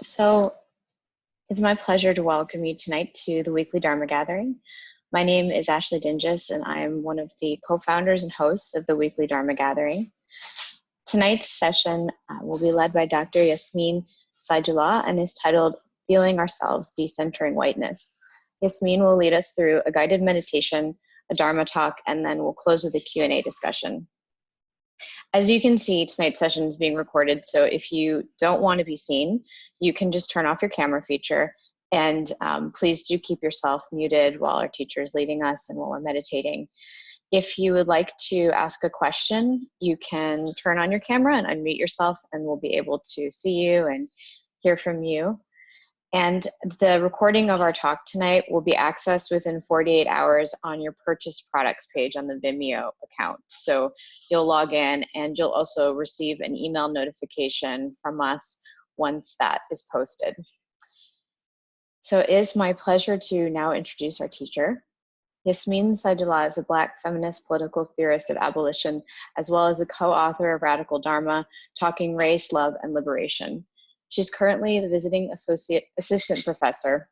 So it's my pleasure to welcome you tonight to the weekly Dharma Gathering. My name is Ashley Dinges, and I am one of the co-founders and hosts of the weekly Dharma Gathering. Tonight's session will be led by Dr. Jasmine Syedullah and is titled Feeling Ourselves, Decentering Whiteness. Jasmine will lead us through a guided meditation, a Dharma talk, and then we'll close with a Q&A discussion. As you can see, tonight's session is being recorded, so if you don't want to be seen, you can just turn off your camera feature, and please do keep yourself muted while our teacher is leading us and while we're meditating. If you would like to ask a question, you can turn on your camera and unmute yourself, and we'll be able to see you and hear from you. And the recording of our talk tonight will be accessed within 48 hours on your purchased products page on the Vimeo account. So you'll log in and you'll also receive an email notification from us once that is posted. So it is my pleasure to now introduce our teacher. Jasmine Syedullah is a Black feminist political theorist of abolition, as well as a co-author of Radical Dharma, Talking Race, Love, and Liberation. She's currently the visiting assistant professor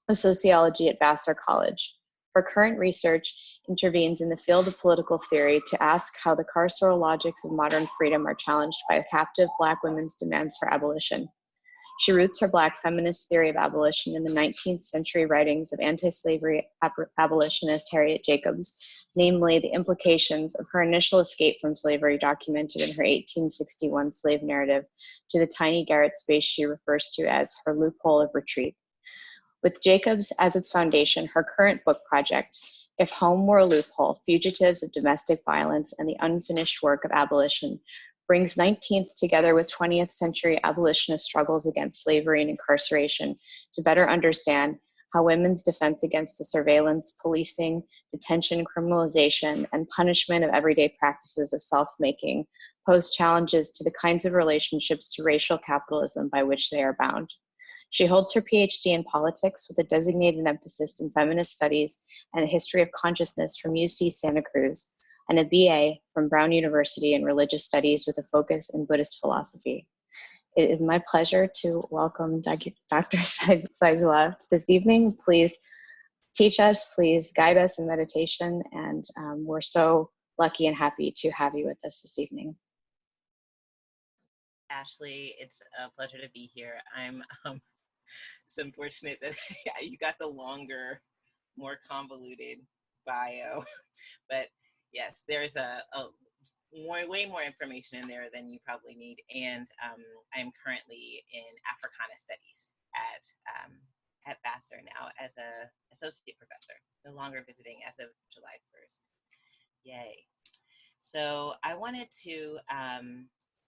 of sociology at Vassar College. Her current research intervenes in the field of political theory to ask how the carceral logics of modern freedom are challenged by captive Black women's demands for abolition. She roots her Black feminist theory of abolition in the 19th century writings of anti-slavery abolitionist Harriet Jacobs, namely the implications of her initial escape from slavery documented in her 1861 slave narrative to the tiny garret space she refers to as her loophole of retreat. With Jacobs as its foundation, her current book project, If Home Were a Loophole, Fugitives of Domestic Violence and the Unfinished Work of Abolition, brings 19th together with 20th century abolitionist struggles against slavery and incarceration to better understand how women's defense against the surveillance, policing, detention, criminalization, and punishment of everyday practices of self-making pose challenges to the kinds of relationships to racial capitalism by which they are bound. She holds her PhD in politics with a designated emphasis in feminist studies and a history of consciousness from UC Santa Cruz, and a BA from Brown University in religious studies with a focus in Buddhist philosophy. It is my pleasure to welcome Dr. Syedullah this evening. Please teach us, please guide us in meditation, and we're so lucky and happy to have you with us this evening. Ashley, it's a pleasure to be here. I'm so fortunate that you got the longer, more convoluted bio, but yes, there's a way more information in there than you probably need. And I'm currently in Africana Studies at Vassar now as a associate professor, no longer visiting as of July 1st. Yay. So I wanted to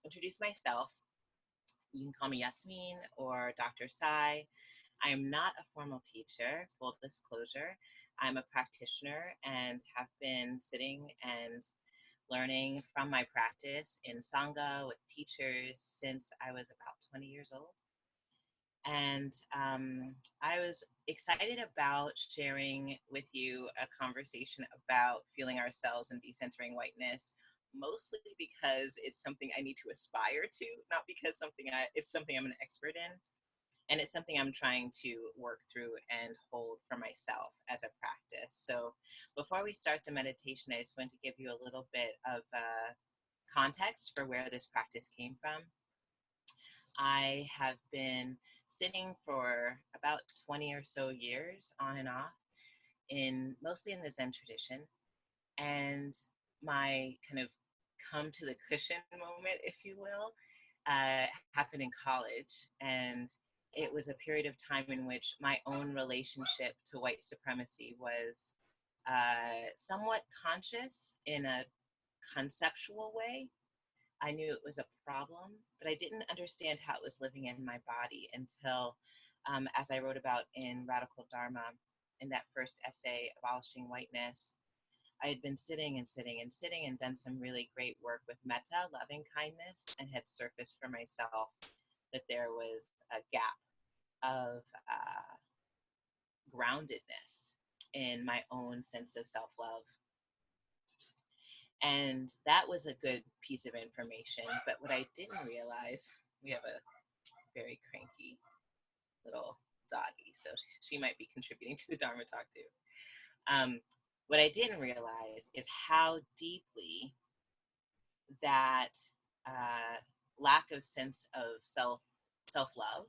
introduce myself. You can call me Jasmine or Dr. Sy. I am not a formal teacher, full disclosure. I'm a practitioner and have been sitting and learning from my practice in Sangha with teachers since I was about 20 years old. And I was excited about sharing with you a conversation about feeling ourselves and decentering whiteness, mostly because it's something I need to aspire to, not because it's something I'm an expert in. And it's something I'm trying to work through and hold for myself as a practice. So before we start the meditation, I just want to give you a little bit of context for where this practice came from. I have been sitting for about 20 or so years on and off, mostly in the Zen tradition. And my kind of come to the cushion moment, if you will, happened in college. And it was a period of time in which my own relationship to white supremacy was somewhat conscious in a conceptual way. I knew it was a problem, but I didn't understand how it was living in my body until, as I wrote about in Radical Dharma, in that first essay, Abolishing Whiteness, I had been sitting and done some really great work with metta, loving kindness, and had surfaced for myself that there was a gap of groundedness in my own sense of self-love. And that was a good piece of information. But what I didn't realize, we have a very cranky she might be contributing to the Dharma talk too. What I didn't realize is how deeply that lack of sense of self-love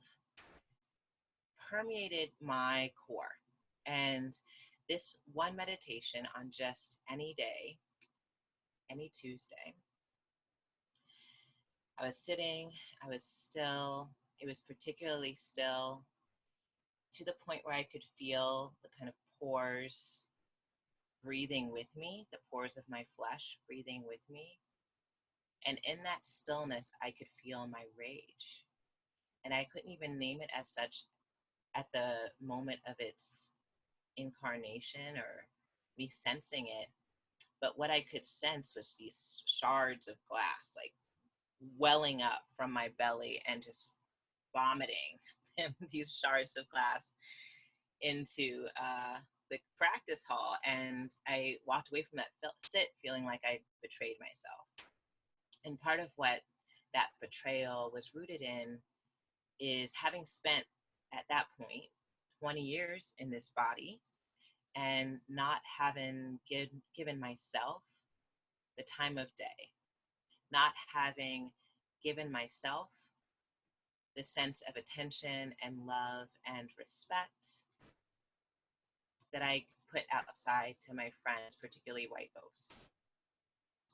permeated my core. And this one meditation on just any day, any Tuesday, I was sitting, I was still, it was particularly still, to the point where I could feel the kind of pores breathing with me, the pores of my flesh breathing with me. And in that stillness, I could feel my rage. And I couldn't even name it as such at the moment of its incarnation or me sensing it. But what I could sense was these shards of glass, like welling up from my belly and just vomiting these shards of glass into the practice hall. And I walked away from that sit feeling like I betrayed myself. And part of what that betrayal was rooted in is having spent at that point 20 years in this body and not having given myself the time of day, not having given myself the sense of attention and love and respect that I put outside to my friends, particularly white folks.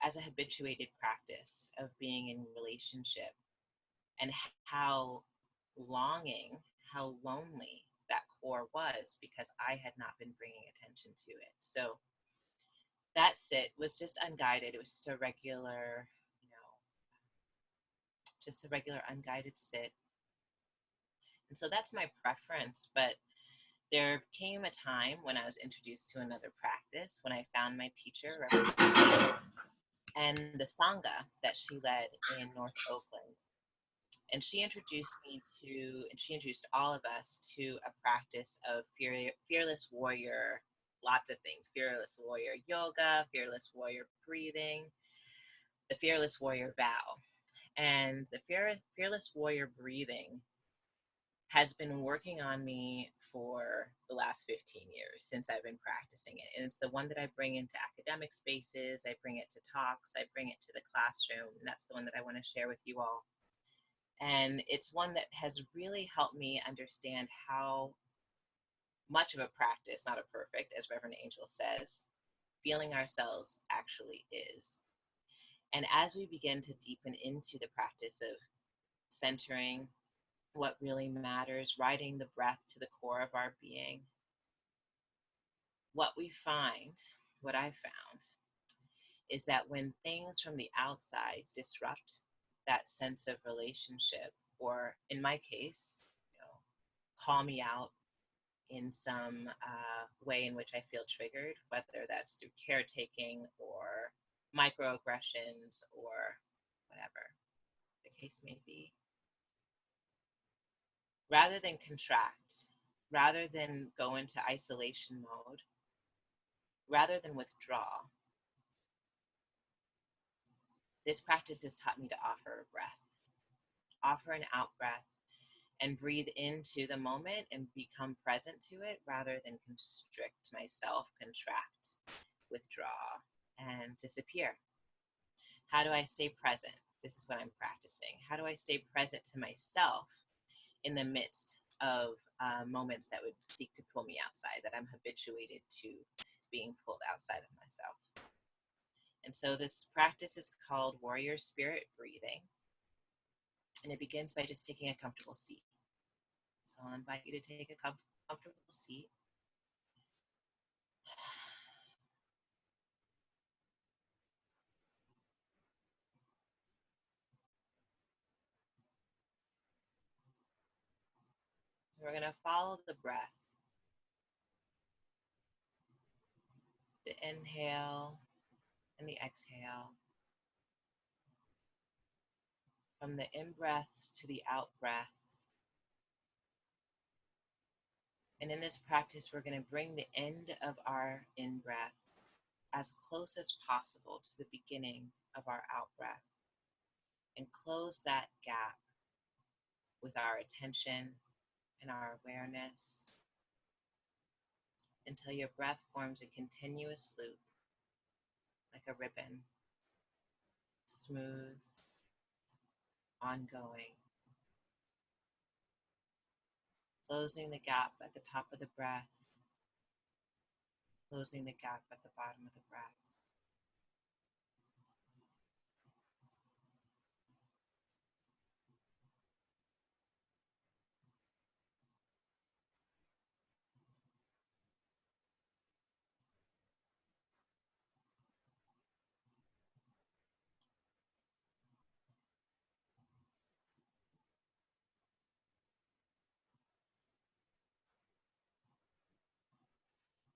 As a habituated practice of being in relationship, and how longing, how lonely that core was because I had not been bringing attention to it. So that sit was just unguided. It was just a regular, just a regular unguided sit. And so that's my preference. But there came a time when I was introduced to another practice, when I found my teacher, and the Sangha that she led in North Oakland. And she introduced she introduced all of us to a practice of fearless warrior, lots of things, fearless warrior yoga, fearless warrior breathing, the fearless warrior vow. And the fearless warrior breathing has been working on me for the last 15 years since I've been practicing it. And it's the one that I bring into academic spaces, I bring it to talks, I bring it to the classroom, and that's the one that I want to share with you all. And it's one that has really helped me understand how much of a practice, not a perfect, as Reverend Angel says, feeling ourselves actually is. And as we begin to deepen into the practice of centering what really matters, riding the breath to the core of our being, what we find, what I found, is that when things from the outside disrupt that sense of relationship, or in my case, call me out in some way in which I feel triggered, whether that's through caretaking or microaggressions or whatever the case may be. Rather than contract, rather than go into isolation mode, rather than withdraw, this practice has taught me to offer a breath, offer an out breath, and breathe into the moment and become present to it rather than constrict myself, contract, withdraw, and disappear. How do I stay present? This is what I'm practicing. How do I stay present to myself in the midst of moments that would seek to pull me outside, that I'm habituated to being pulled outside of myself? And so this practice is called warrior spirit breathing. And it begins by just taking a comfortable seat. So I'll invite you to take a comfortable seat. We're going to follow the breath. The inhale and the exhale. From the in-breath to the out-breath. And in this practice, we're going to bring the end of our in-breath as close as possible to the beginning of our out-breath, and close that gap with our attention and our awareness until your breath forms a continuous loop, like a ribbon, smooth, ongoing, closing the gap at the top of the breath, closing the gap at the bottom of the breath.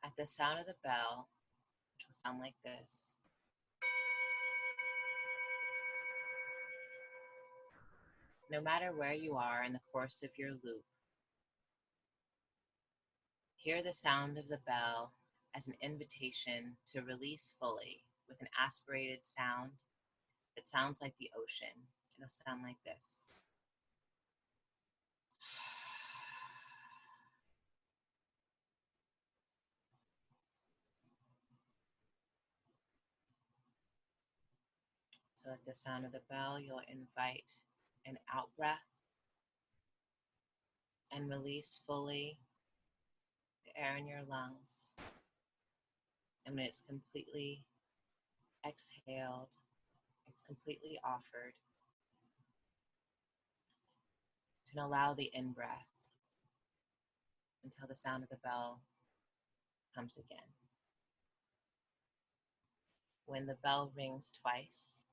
At the sound of the bell, which will sound like this, no matter where you are in the course of your loop, hear the sound of the bell as an invitation to release fully with an aspirated sound that sounds like the ocean. It'll sound like this. So at the sound of the bell, you'll invite an out breath and release fully the air in your lungs. And when it's completely exhaled, it's completely offered, you can allow the in-breath until the sound of the bell comes again. When the bell rings twice,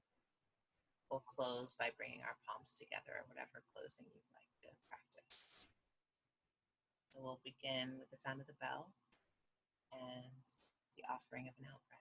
we'll close by bringing our palms together, or whatever closing you'd like to practice. So we'll begin with the sound of the bell and the offering of an out breath.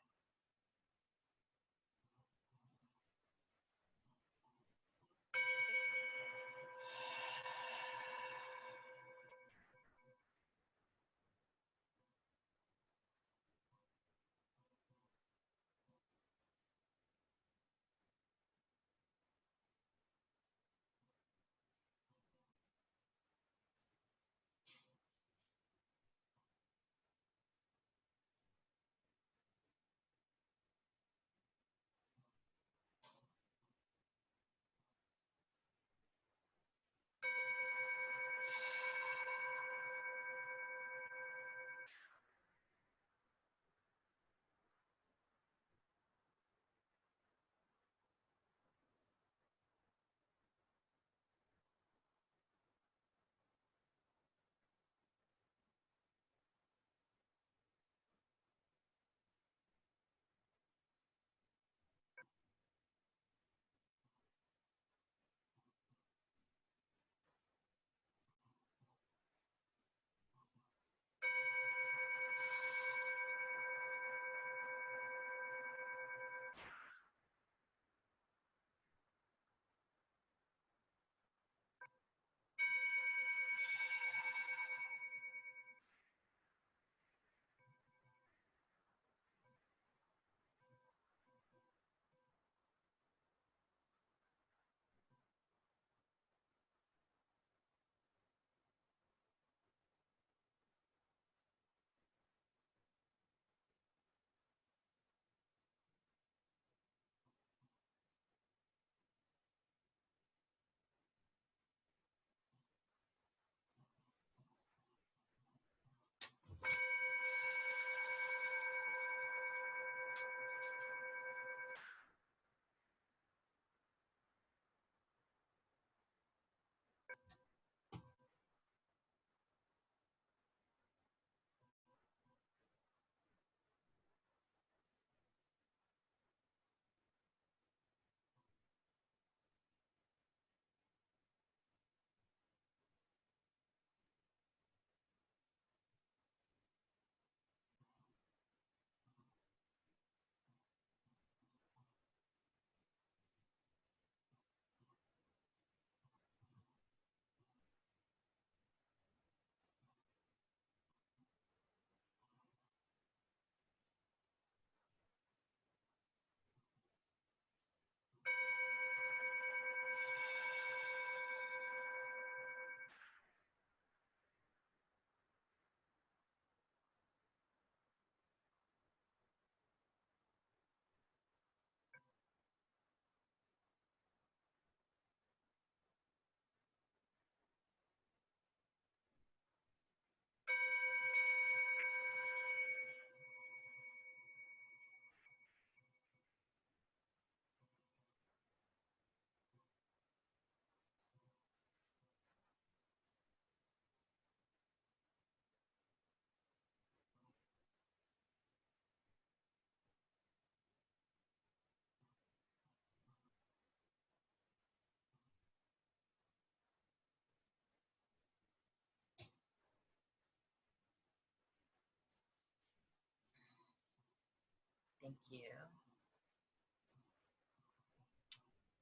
Thank you.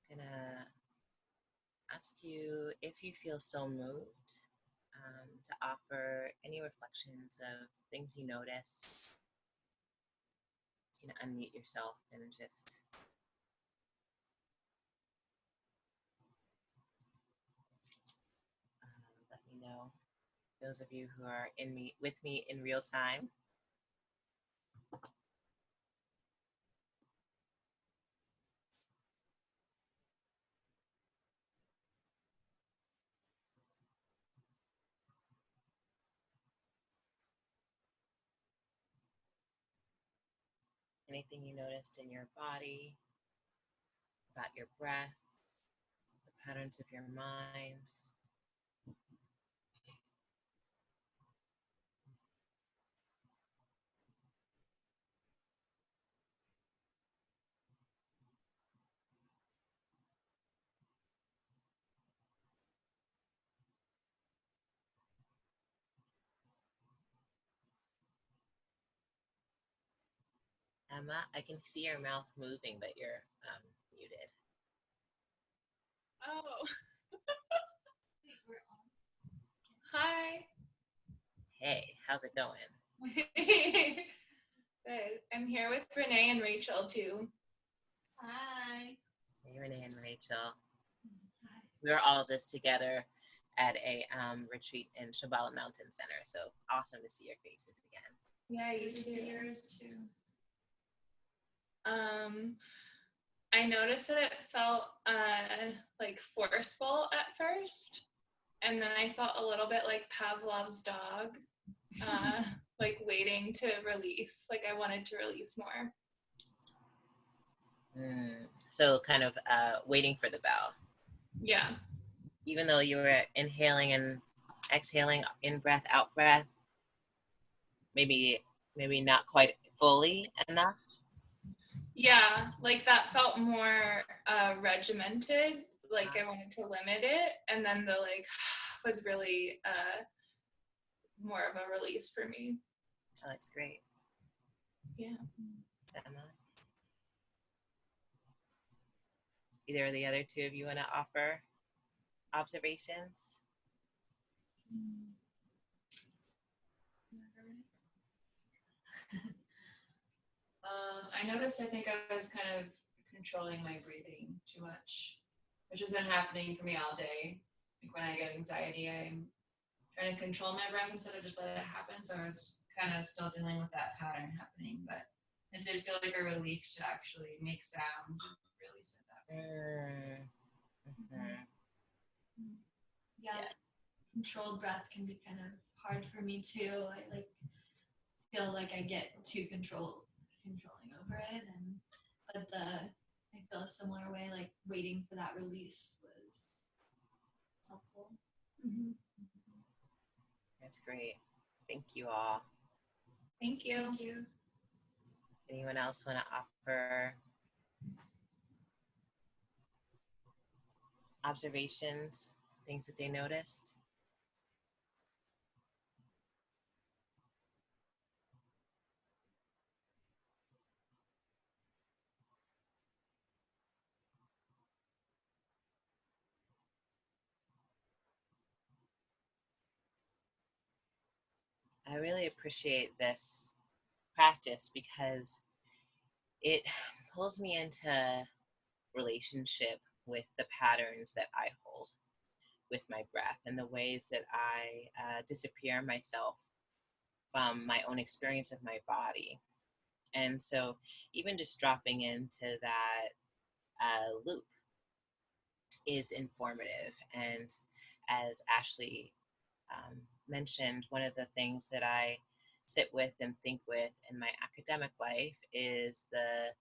I'm gonna ask you if you feel so moved to offer any reflections of things you notice. You know, unmute yourself and just let me know. Those of you who are with me in real time. Anything you noticed in your body, about your breath, the patterns of your mind. Emma, I can see your mouth moving, but you're muted. Oh. Hi. Hey, how's it going? Good. I'm here with Renee and Rachel too. Hi. Hey, Renee and Rachel. Hi. We were all just together at a retreat in Shambhala Mountain Center, so awesome to see your faces again. Yeah, you too. See yours too. I noticed that it felt like forceful at first, and then I felt a little bit like Pavlov's dog, like waiting to release. Like I wanted to release more. So kind of waiting for the bell. Yeah. Even though you were inhaling and exhaling, in breath, out breath, maybe not quite fully enough. Yeah, like that felt more regimented. Like I wanted to limit it, and then the like was really more of a release for me. Oh, that's great. Yeah. Emma, either of the other two of you want to offer observations? I noticed I think I was kind of controlling my breathing too much, which has been happening for me all day. Like when I get anxiety, I'm trying to control my breath instead of just let it happen. So I was kind of still dealing with that pattern happening, but it did feel like a relief to actually make sound and release it that way. Yeah, controlled breath can be kind of hard for me too. I like feel like I get too controlling over it, and but I feel a similar way. Like waiting for that release was helpful. Mm-hmm. That's great. Thank you all. Thank you. Thank you. Anyone else want to offer observations, things that they noticed? I really appreciate this practice because it pulls me into relationship with the patterns that I hold with my breath and the ways that I disappear myself from my own experience of my body. And so even just dropping into that loop is informative. And as Ashley mentioned, one of the things that I sit with and think with in my academic life is the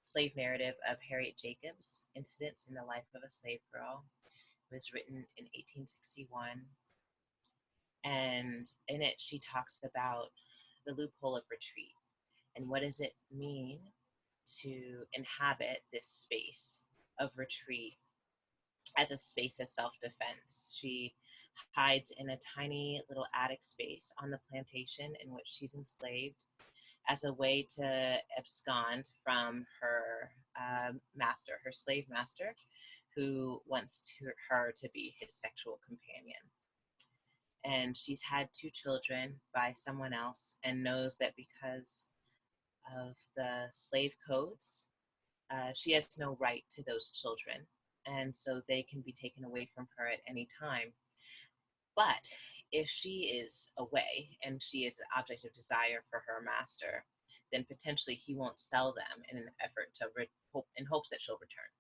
slave narrative of Harriet Jacobs' Incidents in the Life of a Slave Girl. It was written in 1861. And in it, she talks about the loophole of retreat and what does it mean to inhabit this space of retreat as a space of self-defense. She hides in a tiny little attic space on the plantation in which she's enslaved as a way to abscond from her master, her slave master, who wants her to be his sexual companion. And she's had 2 children by someone else and knows that because of the slave codes, she has no right to those children. And so they can be taken away from her at any time. But if she is away and she is an object of desire for her master, then potentially he won't sell them in an effort to in hopes that she'll return.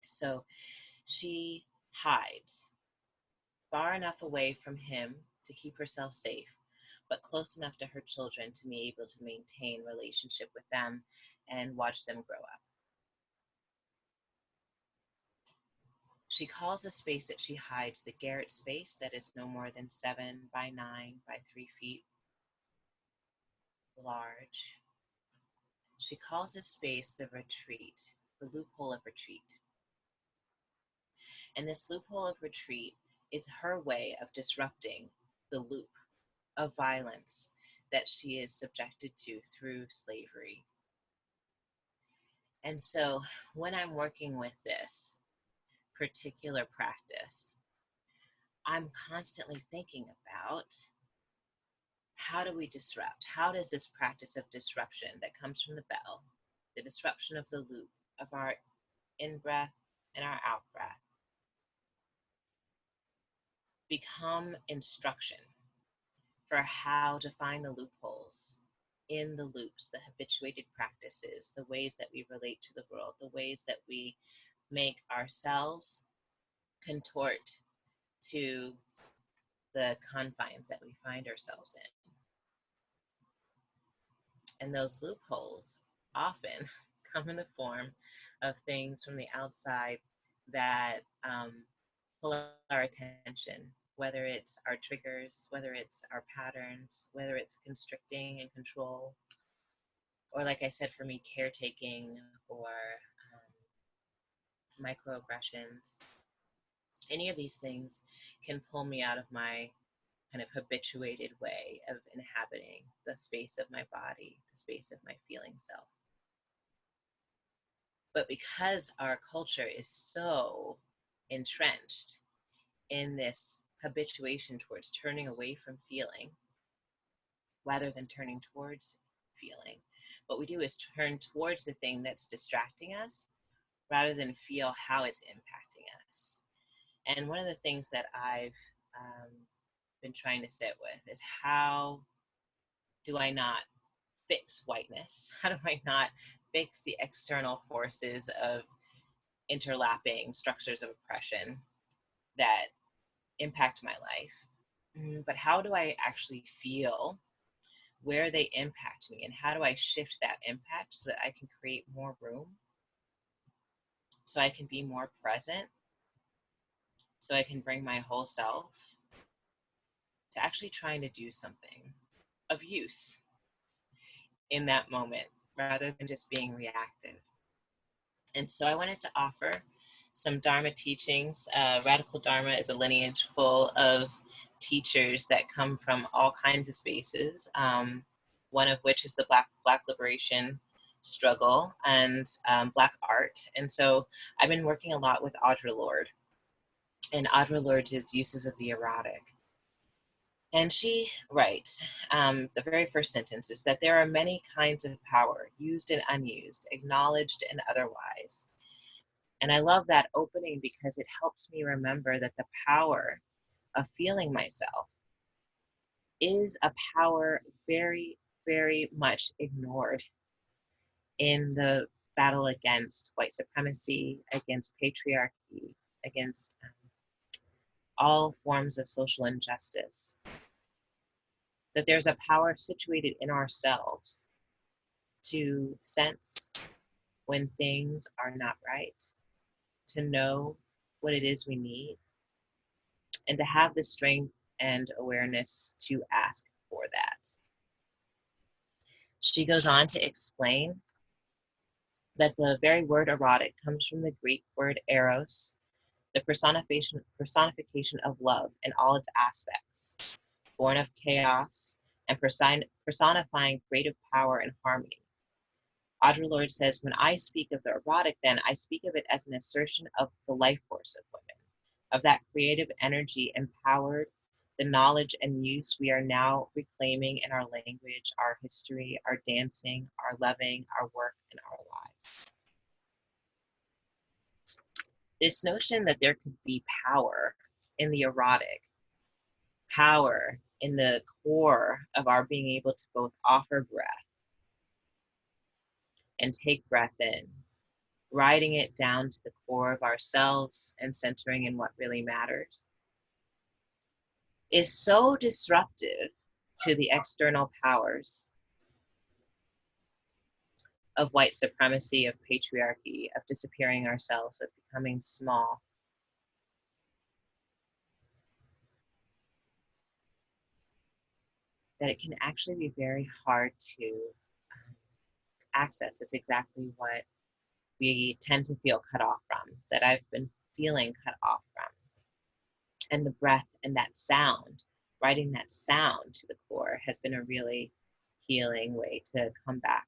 So she hides far enough away from him to keep herself safe, but close enough to her children to be able to maintain relationship with them and watch them grow up. She calls the space that she hides the garret space that is no more than 7 by 9 by 3 feet large. She calls this space the retreat, the loophole of retreat. And this loophole of retreat is her way of disrupting the loop of violence that she is subjected to through slavery. And so when I'm working with this particular practice, I'm constantly thinking about, how do we disrupt? How does this practice of disruption that comes from the bell, the disruption of the loop of our in-breath and our out-breath, become instruction for how to find the loopholes in the loops, the habituated practices, the ways that we relate to the world, the ways that we make ourselves contort to the confines that we find ourselves in. And those loopholes often come in the form of things from the outside that pull our attention, whether it's our triggers, whether it's our patterns, whether it's constricting and control, or like I said, for me, caretaking or microaggressions. Any of these things can pull me out of my kind of habituated way of inhabiting the space of my body, the space of my feeling self. But because our culture is so entrenched in this habituation towards turning away from feeling rather than turning towards feeling, what we do is turn towards the thing that's distracting us rather than feel how it's impacting us. And one of the things that I've been trying to sit with is, how do I not fix whiteness? How do I not fix the external forces of interlapping structures of oppression that impact my life? But how do I actually feel where they impact me, and how do I shift that impact so that I can create more room, so I can be more present, so I can bring my whole self to actually trying to do something of use in that moment rather than just being reactive. And so I wanted to offer some Dharma teachings. Radical Dharma is a lineage full of teachers that come from all kinds of spaces, one of which is the Black liberation struggle and Black art. And so I've been working a lot with Audre Lorde, and Audre Lorde's uses of the erotic. And she writes, the very first sentence is that there are many kinds of power, used and unused, acknowledged and otherwise. And I love that opening because it helps me remember that the power of feeling myself is a power very, very much ignored in the battle against white supremacy, against patriarchy, against all forms of social injustice. That there's a power situated in ourselves to sense when things are not right, to know what it is we need, and to have the strength and awareness to ask for that. She goes on to explain that the very word erotic comes from the Greek word eros, the personification of love in all its aspects, born of chaos and personifying creative power and harmony. Audre Lorde says, when I speak of the erotic, then I speak of it as an assertion of the life force of women, of that creative energy empowered, the knowledge and use we are now reclaiming in our language, our history, our dancing, our loving, our work, and our lives. This notion that there could be power in the erotic, power in the core of our being able to both offer breath and take breath in, riding it down to the core of ourselves and centering in what really matters, is so disruptive to the external powers of white supremacy, of patriarchy, of disappearing ourselves, of becoming small. That it can actually be very hard to access. It's exactly what we tend to feel cut off from, that I've been feeling cut off from. And the breath and that sound, writing that sound to the core has been a really healing way to come back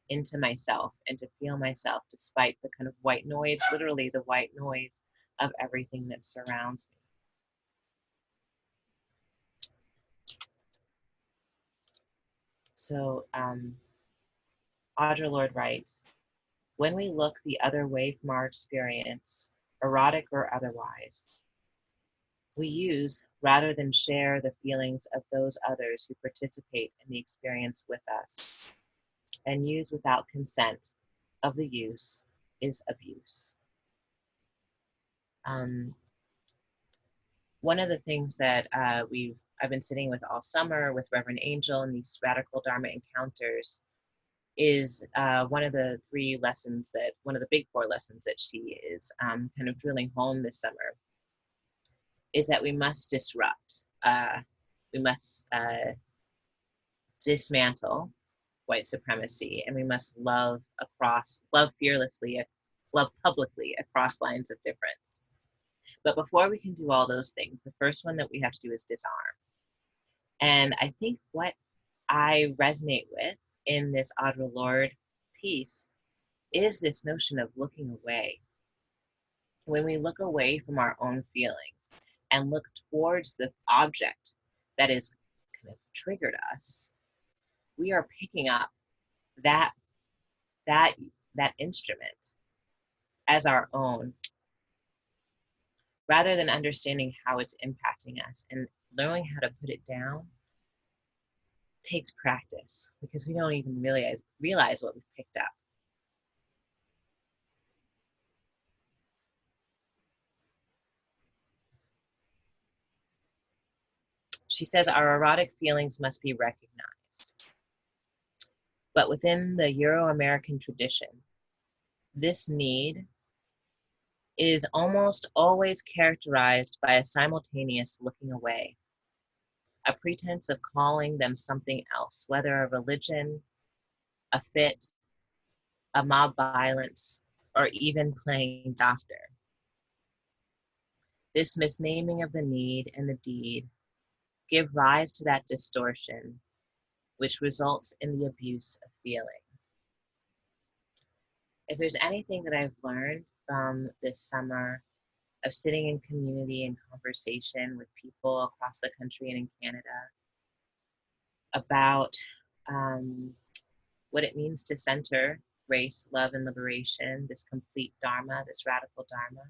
into myself and to feel myself despite the kind of white noise, literally the white noise of everything that surrounds me. So Audre Lorde writes, when we look the other way from our experience, erotic or otherwise, we use rather than share the feelings of those others who participate in the experience with us. And use without consent of the use is abuse. One of the things that I've been sitting with all summer with Reverend Angel in these Radical Dharma encounters is one of the big four lessons that she is kind of drilling home this summer, is that we must disrupt, we must dismantle white supremacy, and we must love fearlessly, love publicly across lines of difference. But before we can do all those things, the first one that we have to do is disarm. And I think what I resonate with in this Audre Lorde piece is this notion of looking away. When we look away from our own feelings and look towards the object that is kind of triggered us, we are picking up that instrument as our own, rather than understanding how it's impacting us. And learning how to put it down takes practice, because we don't even realize what we've picked up. She says our erotic feelings must be recognized. But within the Euro-American tradition, this need is almost always characterized by a simultaneous looking away, a pretense of calling them something else, whether a religion, a fit, a mob violence, or even playing doctor. This misnaming of the need and the deed give rise to that distortion, which results in the abuse of feeling. If there's anything that I've learned from this summer of sitting in community and conversation with people across the country and in Canada about what it means to center race, love, and liberation, this complete Dharma, this radical Dharma,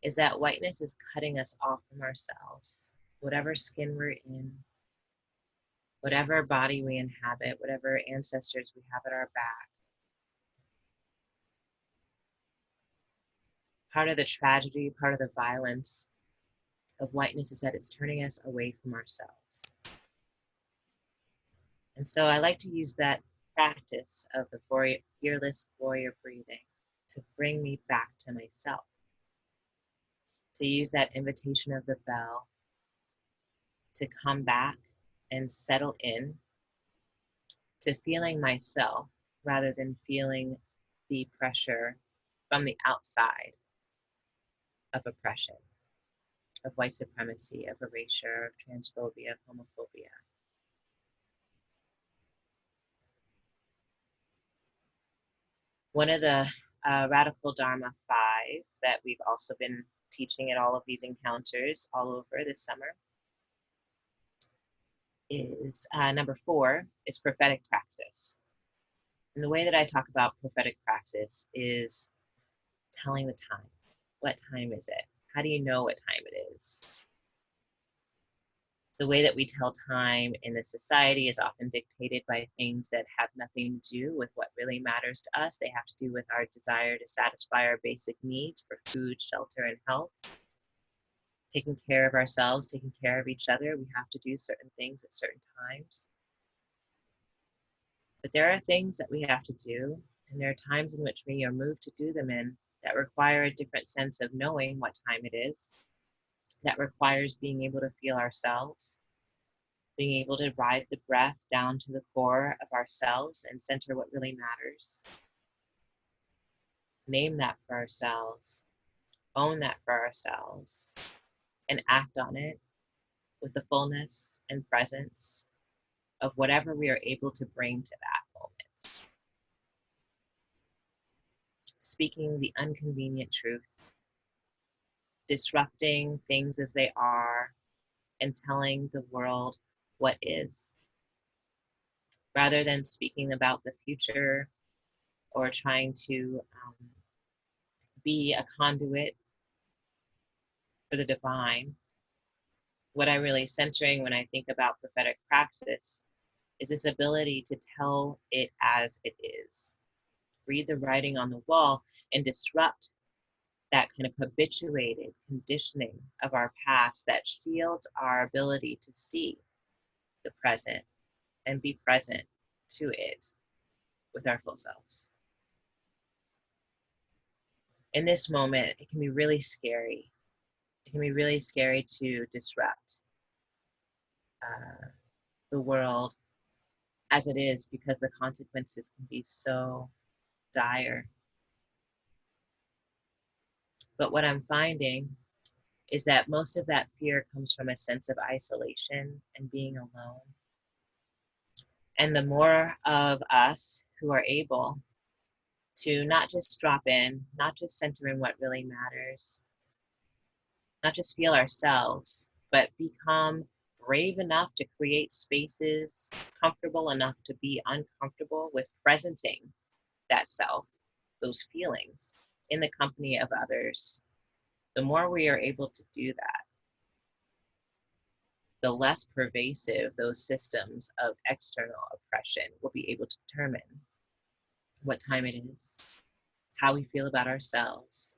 is that whiteness is cutting us off from ourselves, whatever skin we're in, whatever body we inhabit, whatever ancestors we have at our back. Part of the tragedy, part of the violence of whiteness is that it's turning us away from ourselves. And so I like to use that practice of the fearless warrior breathing to bring me back to myself, to use that invitation of the bell to come back and settle in to feeling myself rather than feeling the pressure from the outside of oppression, of white supremacy, of erasure, of transphobia, of homophobia. One of the Radical Dharma 5 that we've also been teaching at all of these encounters all over this summer is number 4 is prophetic praxis. And the way that I talk about prophetic praxis is telling the time. What time is it? How do you know what time it is? The way that we tell time in this society is often dictated by things that have nothing to do with what really matters to us. They have to do with our desire to satisfy our basic needs for food, shelter, and health. Taking care of ourselves, taking care of each other. We have to do certain things at certain times. But there are things that we have to do, and there are times in which we are moved to do them in that require a different sense of knowing what time it is. That requires being able to feel ourselves, being able to ride the breath down to the core of ourselves and center what really matters. Name that for ourselves, own that for ourselves, and act on it with the fullness and presence of whatever we are able to bring to that moment. Speaking the inconvenient truth, disrupting things as they are, and telling the world what is, rather than speaking about the future or trying to be a conduit for the divine. What I'm really centering when I think about prophetic praxis is this ability to tell it as it is. Read the writing on the wall and disrupt that kind of habituated conditioning of our past that shields our ability to see the present and be present to it with our full selves. In this moment, it can be really scary. It can be really scary to disrupt the world as it is because the consequences can be so dire. But what I'm finding is that most of that fear comes from a sense of isolation and being alone. And the more of us who are able to not just drop in, not just center in what really matters, not just feel ourselves, but become brave enough to create spaces, comfortable enough to be uncomfortable with presenting that self, those feelings in the company of others. The more we are able to do that, the less pervasive those systems of external oppression will be able to determine what time it is, how we feel about ourselves,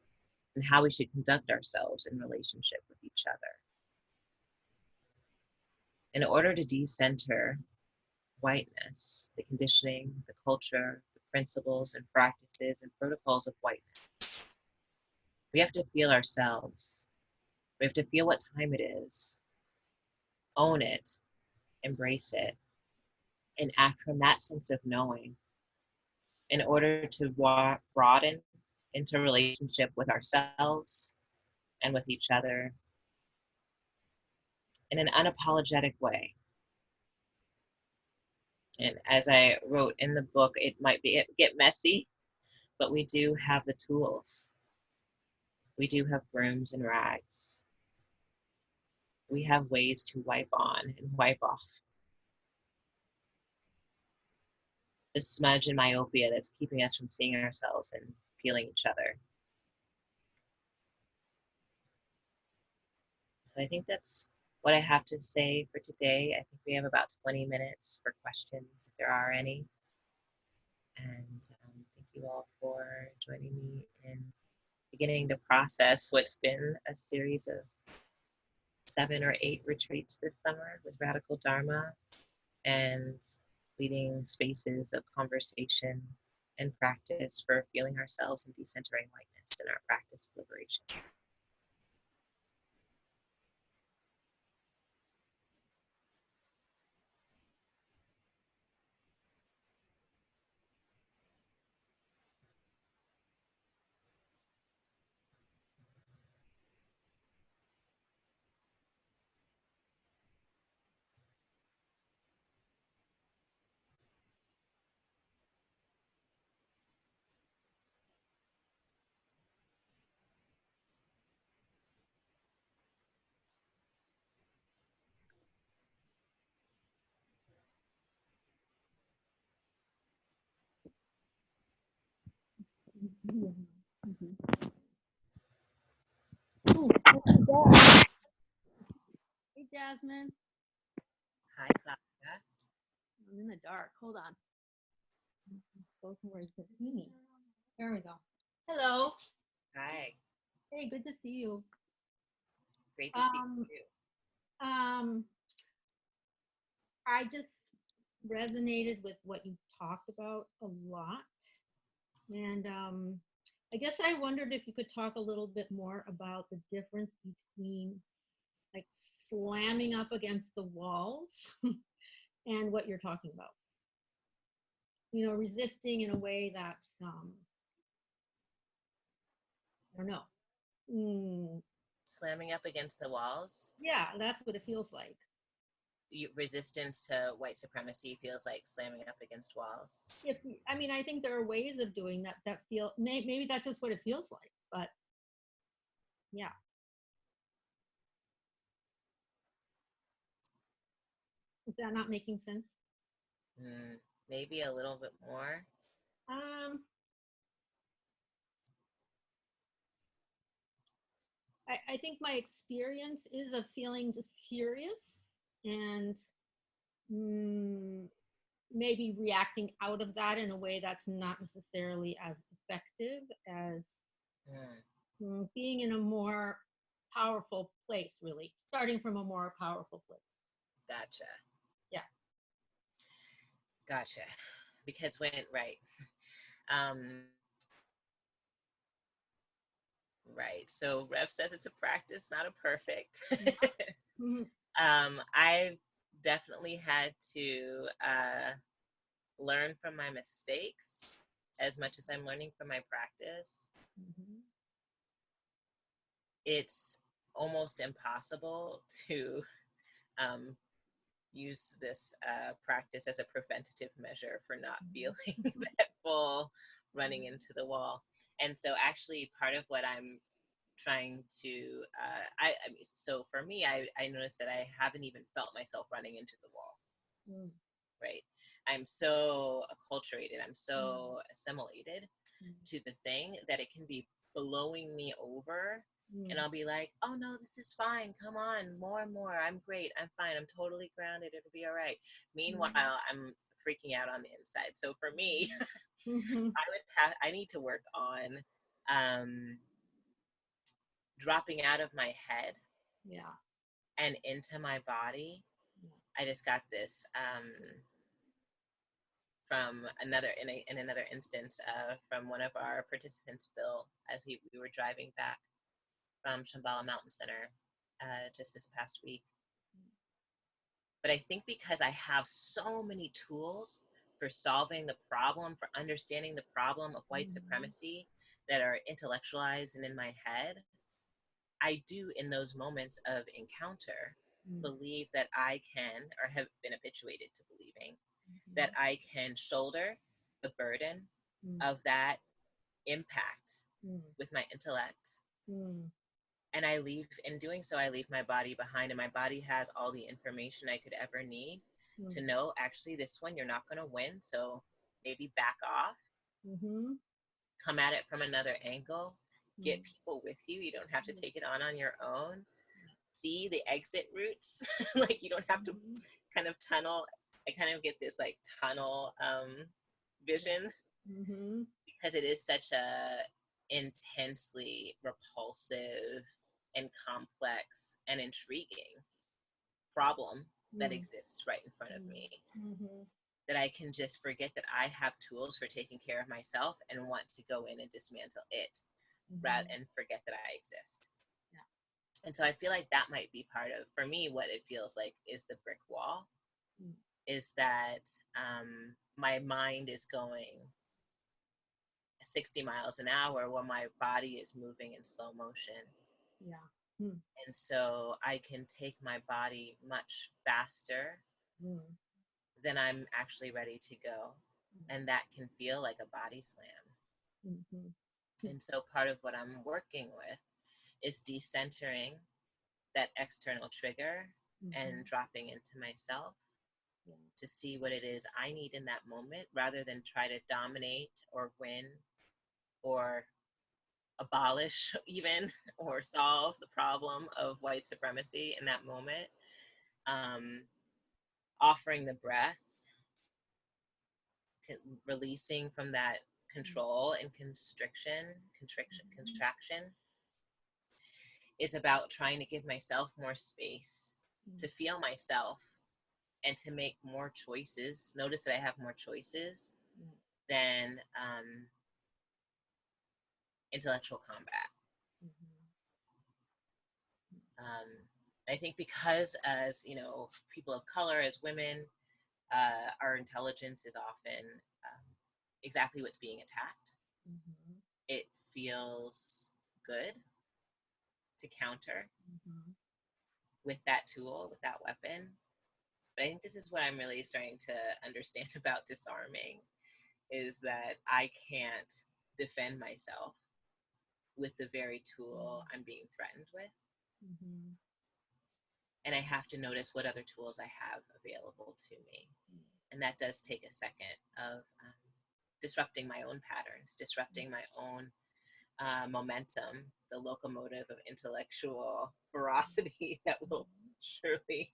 and how we should conduct ourselves in relationship with each other. In order to decenter whiteness, the conditioning, the culture, the principles and practices and protocols of whiteness, we have to feel ourselves. We have to feel what time it is, own it, embrace it, and act from that sense of knowing in order to broaden into relationship with ourselves and with each other in an unapologetic way. And as I wrote in the book, it might get messy, but we do have the tools. We do have brooms and rags. We have ways to wipe on and wipe off the smudge and myopia that's keeping us from seeing ourselves and feeling each other. So I think that's what I have to say for today. I think we have about 20 minutes for questions, if there are any. And thank you all for joining me in beginning to process what's been a series of 7 or 8 retreats this summer with Radical Dharma and leading spaces of conversation and practice for feeling ourselves and decentering whiteness in our practice of liberation. Ooh, yeah. Hey, Jasmine. Hi, Claudia. I'm in the dark. Hold on. Go somewhere you can see me. There we go. Hello. Hi. Hey, good to see you. Great to see you too. I just resonated with what you talked about a lot. And I guess I wondered if you could talk a little bit more about the difference between like slamming up against the walls and what you're talking about. You know, resisting in a way that's, I don't know. Slamming up against the walls. Yeah, that's what it feels like. Resistance to white supremacy feels like slamming up against walls. I think there are ways of doing that that feel, maybe that's just what it feels like, but yeah. Is that not making sense? Maybe a little bit more. I think my experience is of feeling just curious and maybe reacting out of that in a way that's not necessarily as effective as being in a more powerful place, really, starting from a more powerful place. Gotcha. Yeah. Gotcha. Because right. Right. So Rev says it's a practice, not a perfect. I've definitely had to learn from my mistakes as much as I'm learning from my practice. It's almost impossible to use this practice as a preventative measure for not feeling that full running into the wall. And so actually part of what I'm trying to, so for me, I noticed that I haven't even felt myself running into the wall, right? I'm so acculturated, I'm so assimilated to the thing that it can be blowing me over. And I'll be like, oh no, this is fine. Come on, more and more. I'm great. I'm fine. I'm totally grounded. It'll be all right. Meanwhile, I'm freaking out on the inside. So for me, I need to work on dropping out of my head and into my body. I just got this from another in another instance from one of our participants, Bill, as we were driving back from Shambhala Mountain Center just this past week. But I think because I have so many tools for solving the problem, for understanding the problem of white supremacy that are intellectualized and in my head, I do in those moments of encounter believe that I can, or have been habituated to believing, that I can shoulder the burden of that impact with my intellect. And I leave, in doing so, I leave my body behind, and my body has all the information I could ever need to know, actually, this one, you're not going to win. So maybe back off, come at it from another angle, get people with you. You don't have to take it on your own. See the exit routes. Like you don't have to kind of tunnel. I kind of get this like tunnel vision because it is such a intensely repulsive and complex and intriguing problem that exists right in front of me, that I can just forget that I have tools for taking care of myself and want to go in and dismantle it rather and forget that I exist. And so I feel like that might be part of, for me, what it feels like is the brick wall, is that my mind is going 60 miles an hour while my body is moving in slow motion. And so I can take my body much faster than I'm actually ready to go. And that can feel like a body slam. And so part of what I'm working with is decentering that external trigger and dropping into myself to see what it is I need in that moment, rather than try to dominate or win or abolish even or solve the problem of white supremacy in that moment. Offering the breath, releasing from that control and contraction is about trying to give myself more space to feel myself and to make more choices. Notice that I have more choices than intellectual combat. I think because as, you know, people of color, as women, our intelligence is often exactly what's being attacked. It feels good to counter with that tool, with that weapon. But I think this is what I'm really starting to understand about disarming, is that I can't defend myself with the very tool I'm being threatened with. And I have to notice what other tools I have available to me. And that does take a second of disrupting my own patterns, disrupting my own momentum, the locomotive of intellectual ferocity that will surely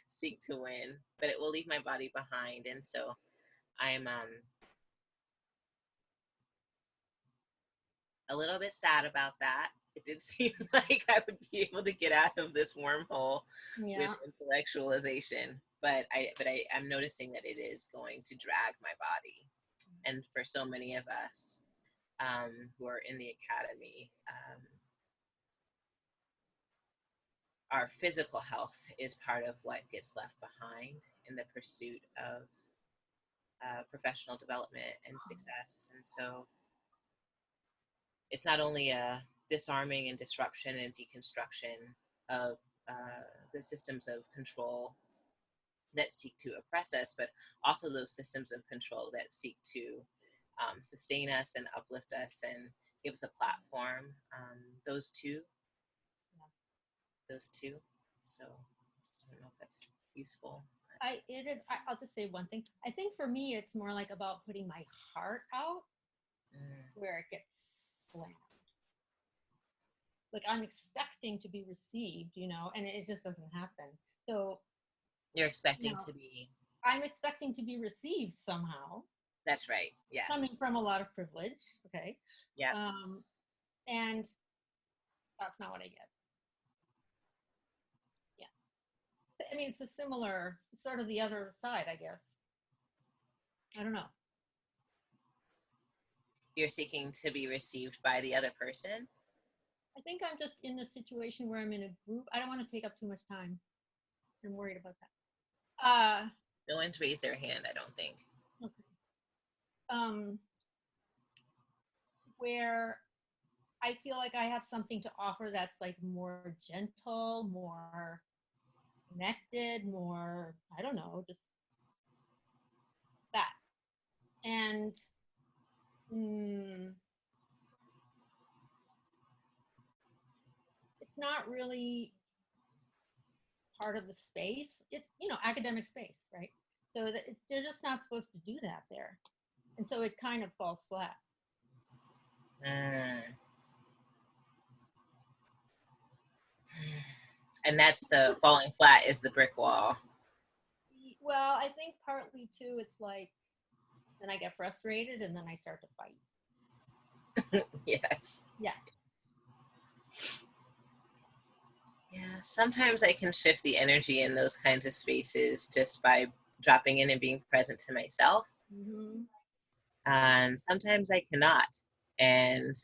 seek to win, but it will leave my body behind. And so I'm a little bit sad about that. It did seem like I would be able to get out of this wormhole with intellectualization, but I'm noticing that it is going to drag my body. And for so many of us who are in the academy, our physical health is part of what gets left behind in the pursuit of professional development and success. And so it's not only a disarming and disruption and deconstruction of the systems of control that seek to oppress us, but also those systems of control that seek to sustain us and uplift us and give us a platform. Those two. So I don't know if that's useful. I'll just say one thing. I think for me, it's more like about putting my heart out where it gets slammed. Like I'm expecting to be received, you know, and it just doesn't happen. So you're expecting to be. I'm expecting to be received somehow. That's right. Yes. Coming from a lot of privilege. Okay. Yeah. And that's not what I get. Yeah. I mean, it's sort of the other side, I guess. I don't know. You're seeking to be received by the other person? I think I'm just in a situation where I'm in a group. I don't want to take up too much time. I'm worried about that. No one's raised their hand, I don't think. Okay. Where I feel like I have something to offer that's like more gentle, more connected, more, I don't know, just that. And it's not really part of the space. It's, you know, academic space, right? So they're just not supposed to do that there. And so it kind of falls flat. And that's the falling flat is the brick wall. Well, I think partly too, it's like, then I get frustrated and then I start to fight. Yes. Yeah. Yeah, sometimes I can shift the energy in those kinds of spaces just by dropping in and being present to myself. And sometimes I cannot. And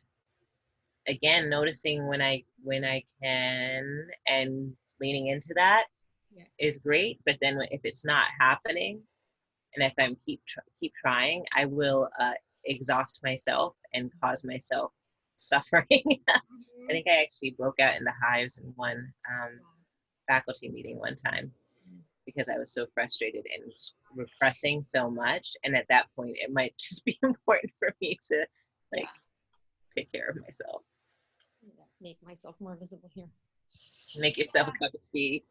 again, noticing when I can and leaning into that is great. But then if it's not happening, and if I'm keep trying, I will exhaust myself and cause myself suffering. I think I actually broke out into hives in one faculty meeting one time because I was so frustrated and repressing so much. And at that point, it might just be important for me to take care of myself. Make myself more visible here. Make yourself a cup of tea.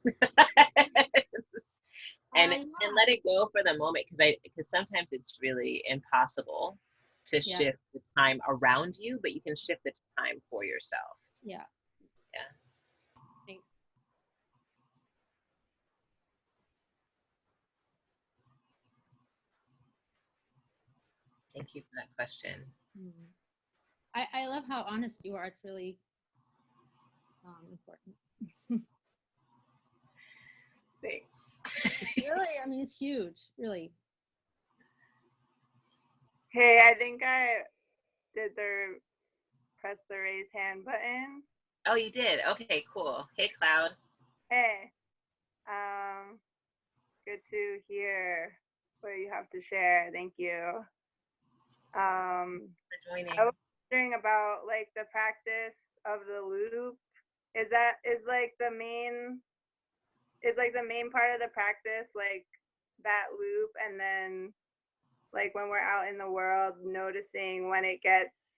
And let it go for the moment, because sometimes it's really impossible to shift the time around you, but you can shift the time for yourself. Yeah. Yeah. Thanks. Thank you for that question. Mhm. I love how honest you are. It's really important. Thanks. Really, I mean, it's huge, really. Hey, I think I did press the raise hand button. Oh, you did? Okay, cool. Hey, Cloud. Hey, good to hear what you have to share. Thank you. For joining. I was wondering about like the practice of the loop. Is like the main part of the practice like that loop, and then like when we're out in the world noticing when it gets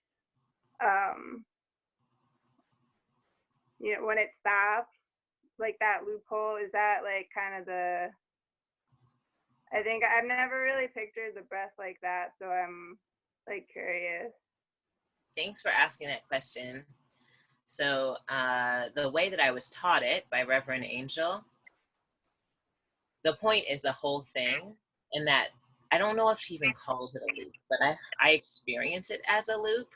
when it stops, like that loophole, is that like kind of I think I've never really pictured the breath like that, so I'm like curious. Thanks for asking that question. So the way that I was taught it by Reverend Angel, the point is the whole thing, and that I don't know if she even calls it a loop, but I experience it as a loop.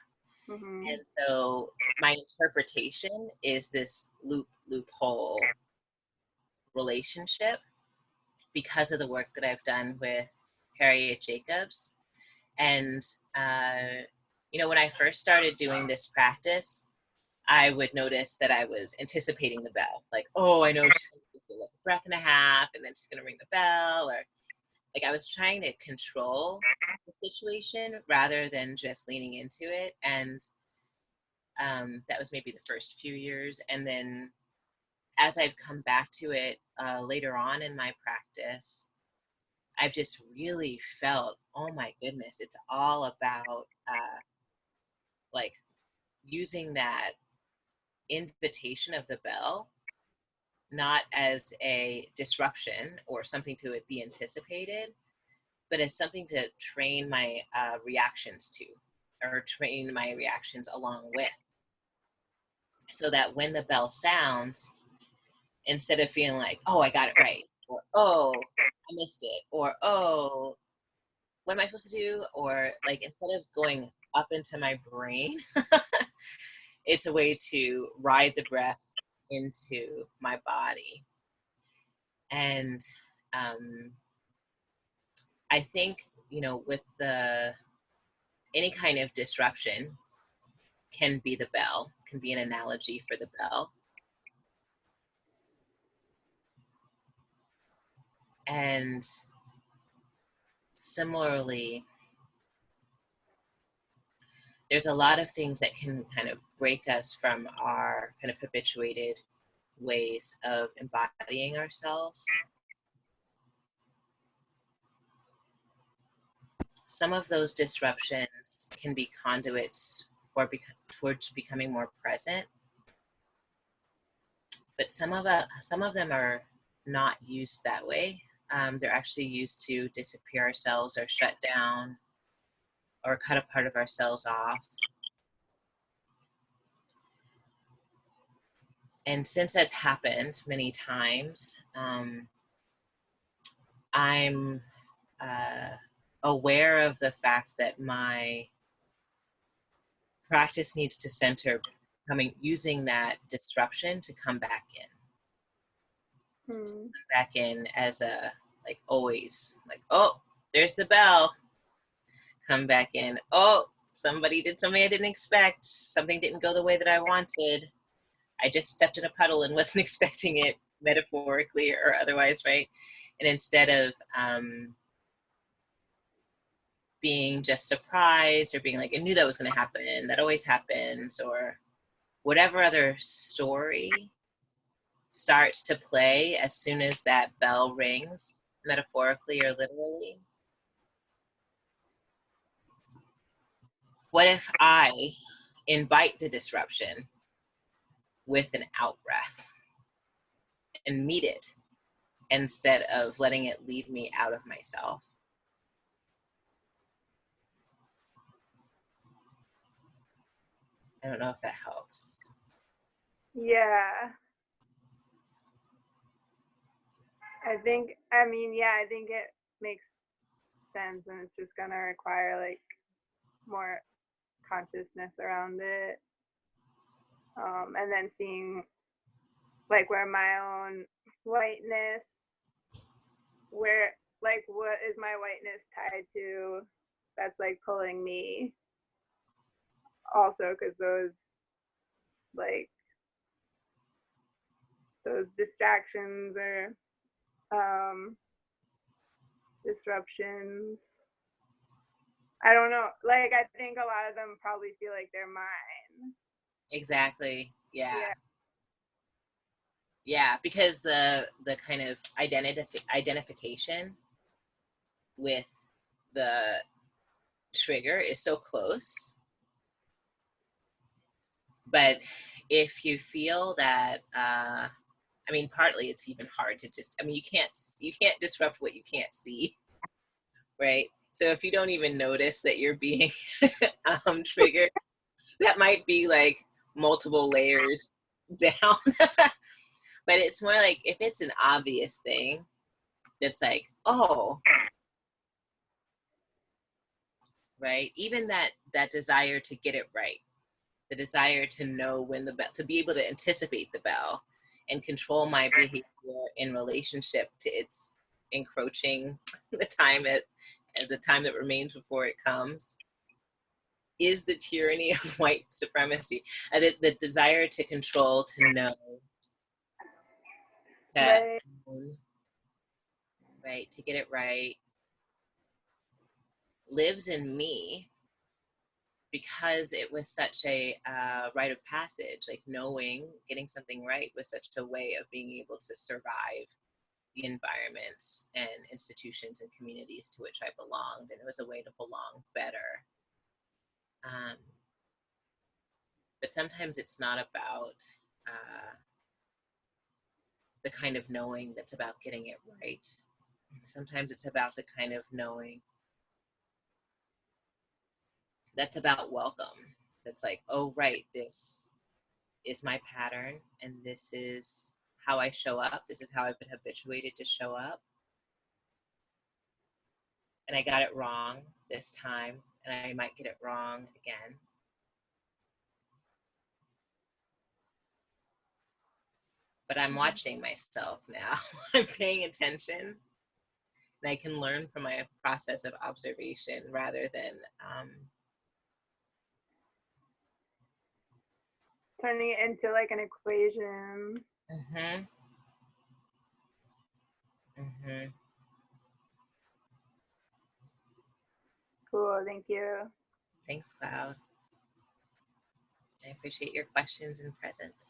Mm-hmm. And so my interpretation is this loophole relationship because of the work that I've done with Harriet Jacobs. And, when I first started doing this practice, I would notice that I was anticipating the bell. Like, oh, I know she's going to do like a breath and a half, and then she's going to ring the bell. Or like I was trying to control the situation rather than just leaning into it. And that was maybe the first few years. And then as I've come back to it later on in my practice, I've just really felt, oh my goodness, it's all about like using that invitation of the bell, not as a disruption or something to be anticipated, but as something to train my reactions to, or train my reactions along with. So that when the bell sounds, instead of feeling like, oh, I got it right, or oh, I missed it, or oh, what am I supposed to do? Or like instead of going up into my brain, it's a way to ride the breath into my body. And I think, with any kind of disruption can be the bell, can be an analogy for the bell. And similarly, there's a lot of things that can kind of break us from our kind of habituated ways of embodying ourselves. Some of those disruptions can be conduits towards becoming more present, but some of them are not used that way. They're actually used to disappear ourselves or shut down or cut a part of ourselves off. And since that's happened many times, I'm aware of the fact that my practice needs to center using that disruption to come back in. Come back in as a, like always, like, oh, there's the bell. Come back in. Oh, somebody did something I didn't expect. Something didn't go the way that I wanted. I just stepped in a puddle and wasn't expecting it, metaphorically or otherwise, right? And instead of being just surprised or being like, I knew that was going to happen, that always happens, or whatever other story starts to play as soon as that bell rings, metaphorically or literally. What if I invite the disruption with an out breath and meet it instead of letting it lead me out of myself? I don't know if that helps. Yeah. I think it makes sense, and it's just gonna require like more consciousness around it. And then seeing like where my own whiteness, where like what is my whiteness tied to, that's like pulling me also, because like those distractions or disruptions, I don't know, like I think a lot of them probably feel like they're mine. Exactly. Yeah. Yeah. Yeah, because the kind of identification with the trigger is so close. But if you feel that, I mean, partly it's even hard to just, I mean, you can't disrupt what you can't see, right? So if you don't even notice that you're being triggered, that might be like multiple layers down. But it's more like if it's an obvious thing, it's like, oh, right? Even that desire to get it right, the desire to know when the bell, to be able to anticipate the bell and control my behavior in relationship to its encroaching the time that remains before it comes, is the tyranny of white supremacy. The desire to control, to know, that right, to get it right, lives in me because it was such a rite of passage. Like knowing, getting something right was such a way of being able to survive the environments and institutions and communities to which I belonged, and it was a way to belong better. But sometimes it's not about the kind of knowing that's about getting it right. Sometimes it's about the kind of knowing that's about welcome. That's like, oh, right, this is my pattern, and this is how I show up. This is how I've been habituated to show up. And I got it wrong this time, and I might get it wrong again. But I'm watching myself now. I'm paying attention, and I can learn from my process of observation rather than turning it into like an equation. Cool, thank you. Thanks, Cloud. I appreciate your questions and presence.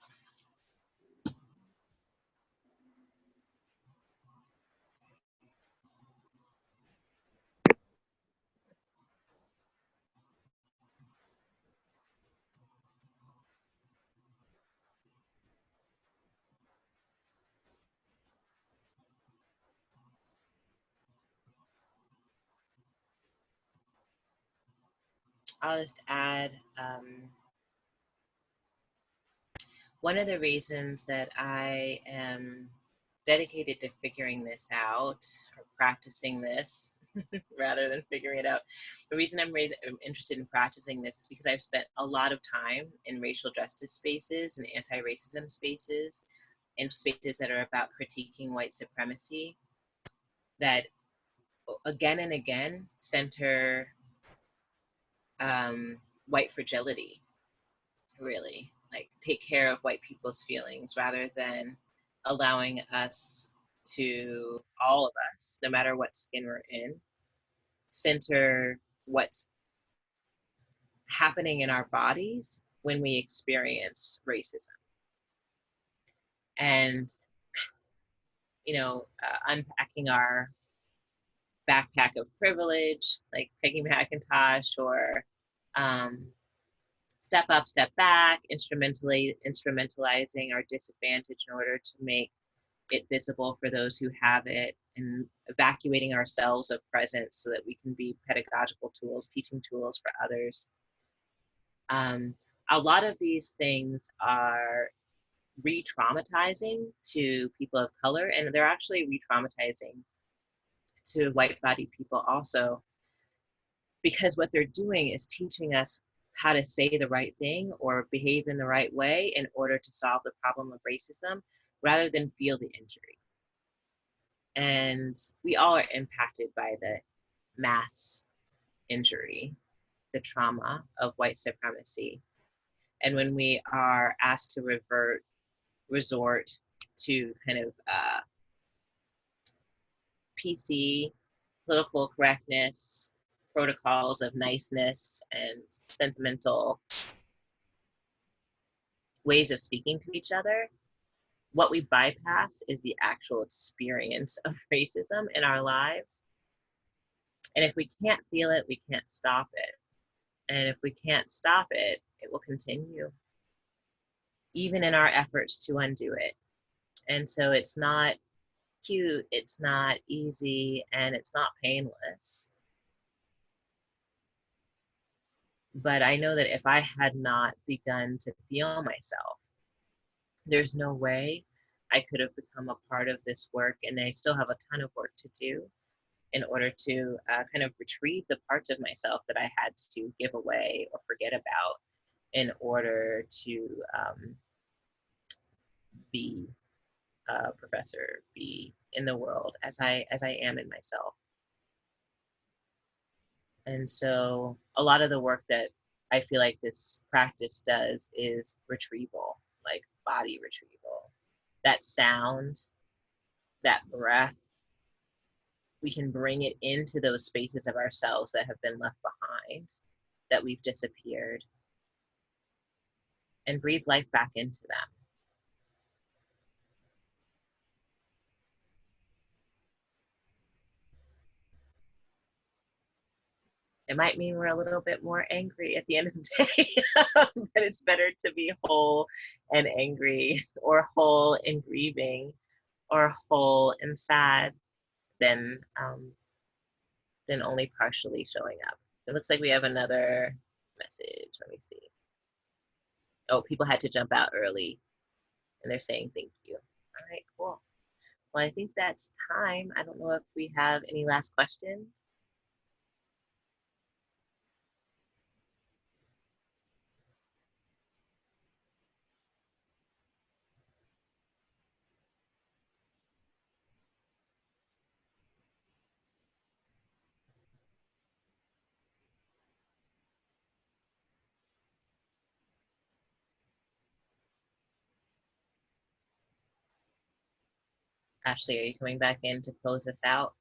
I'll just add, one of the reasons that I am dedicated to figuring this out, or practicing this rather than figuring it out, the reason I'm interested in practicing this is because I've spent a lot of time in racial justice spaces and anti-racism spaces, and spaces that are about critiquing white supremacy, that again and again center white fragility, really. Like, take care of white people's feelings rather than allowing us to, all of us, no matter what skin we're in, center what's happening in our bodies when we experience racism. And, unpacking our backpack of privilege, like Peggy McIntosh, or step up, step back, instrumentalizing our disadvantage in order to make it visible for those who have it, and evacuating ourselves of presence so that we can be pedagogical tools, teaching tools for others. a lot of these things are re-traumatizing to people of color, and they're actually re-traumatizing to white-bodied people also, because what they're doing is teaching us how to say the right thing or behave in the right way in order to solve the problem of racism rather than feel the injury. And we all are impacted by the mass injury, the trauma of white supremacy. And when we are asked to resort to kind of PC, political correctness, protocols of niceness, and sentimental ways of speaking to each other, what we bypass is the actual experience of racism in our lives. And if we can't feel it, we can't stop it. And if we can't stop it, it will continue, even in our efforts to undo it. And so it's not cute, it's not easy, and it's not painless. But I know that if I had not begun to feel myself, there's no way I could have become a part of this work, and I still have a ton of work to do in order to kind of retrieve the parts of myself that I had to give away or forget about in order to be a professor, be in the world as I am in myself. And so a lot of the work that I feel like this practice does is retrieval, like body retrieval. That sound, that breath, we can bring it into those spaces of ourselves that have been left behind, that we've disappeared, and breathe life back into them. It might mean we're a little bit more angry at the end of the day, but it's better to be whole and angry, or whole and grieving, or whole and sad than only partially showing up. It looks like we have another message. Let me see. Oh, people had to jump out early, and they're saying thank you. All right, cool. Well, I think that's time. I don't know if we have any last questions. Ashley, are you coming back in to close us out?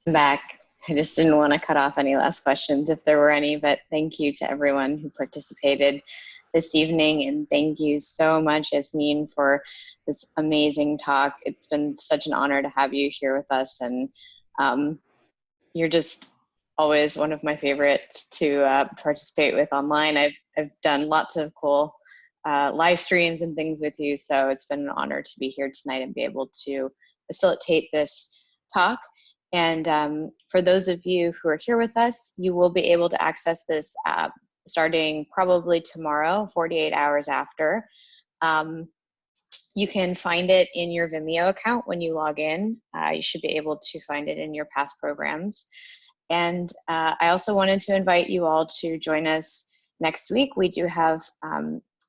I'm back. I just didn't want to cut off any last questions if there were any, but thank you to everyone who participated this evening, and thank you so much, Jasmine, for this amazing talk. It's been such an honor to have you here with us, and you're just always one of my favorites to participate with online. I've done lots of cool live streams and things with you, so it's been an honor to be here tonight and be able to facilitate this talk. And for those of you who are here with us, you will be able to access this starting probably tomorrow, 48 hours after. You can find it in your Vimeo account when you log in. You should be able to find it in your past programs. And I also wanted to invite you all to join us next week. We do have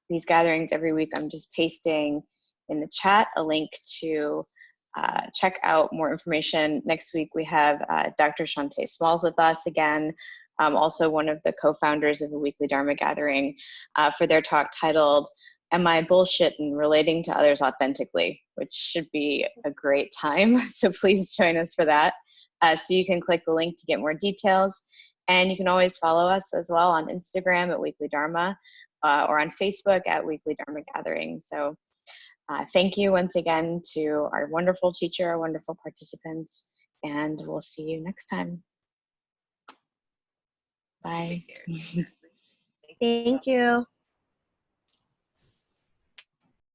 these gatherings every week. I'm just pasting in the chat a link to check out more information. Next week we have Dr. Shantae Smalls with us again, also one of the co-founders of the Weekly Dharma Gathering, for their talk titled, "Am I Bullshittin' Relating to Others Authentically?" which should be a great time. So please join us for that. So you can click the link to get more details. And you can always follow us as well on Instagram at Weekly Dharma, or on Facebook at Weekly Dharma Gathering. So thank you once again to our wonderful teacher, our wonderful participants, and we'll see you next time. Bye. Take care. Thank you.